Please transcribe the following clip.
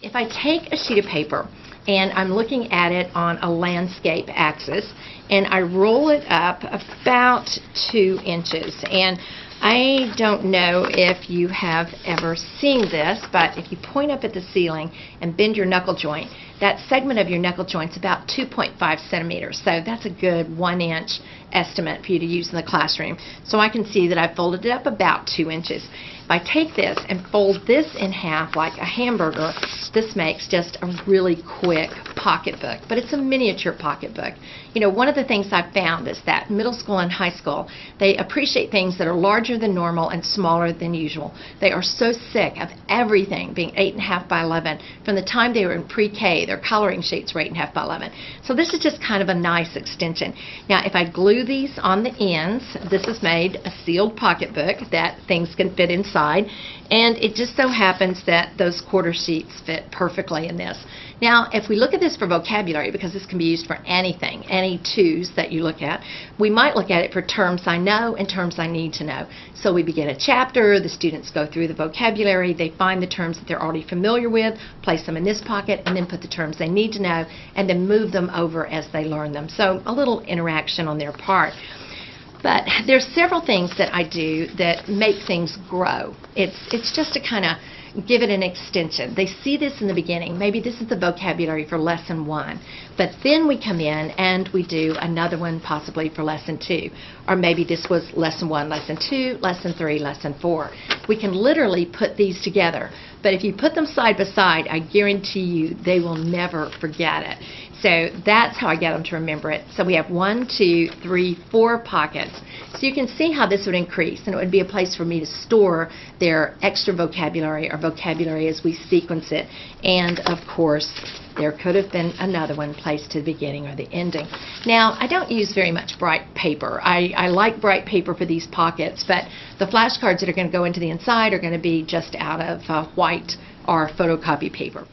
if I take a sheet of paper and I'm looking at it on a landscape axis and I roll it up about 2 inches, and I don't know if you have ever seen this, but if you point up at the ceiling and bend your knuckle joint, that segment of your knuckle joint's about 2.5 centimeters. So that's a good 1-inch estimate for you to use in the classroom. So I can see that I've folded it up about 2 inches. If I take this and fold this in half like a hamburger, this makes just a really quick pocketbook, but it's a miniature pocketbook. You know, one of the things I've found is that middle school and high school, they appreciate things that are larger than normal and smaller than usual. They are so sick of everything being 8.5 by 11. From the time they were in pre-K, their coloring sheets were 8.5 by 11. So this is just kind of a nice extension. Now, if I glue these on the ends, this has made a sealed pocketbook that things can fit inside, and it just so happens that those quarter sheets fit perfectly in this. Now, if we look at this for vocabulary, because this can be used for anything, any twos that you look at, we might look at it for terms I know and terms I need to know. So we begin a chapter, the students go through the vocabulary, they find the terms that they're already familiar with, place them in this pocket, and then put the terms they need to know, and then move them over as they learn them. So a little interaction on their part. But there's several things that I do that make things grow. It's just to kind of give it an extension. They see this in the beginning. Maybe this is the vocabulary for lesson 1, but then we come in and we do another one possibly for lesson 2, or maybe this was lesson 1, lesson 2, lesson 3, lesson 4. We can literally put these together, but if you put them side by side, I guarantee you they will never forget it. So that's how I get them to remember it. So we have 1, 2, 3, 4 pockets. So you can see how this would increase, and it would be a place for me to store their extra vocabulary or vocabulary as we sequence it. And of course, there could have been another one placed to the beginning or the ending. Now, I don't use very much bright paper. I like bright paper for these pockets, but the flashcards that are going to go into the inside are going to be just out of white or photocopy paper.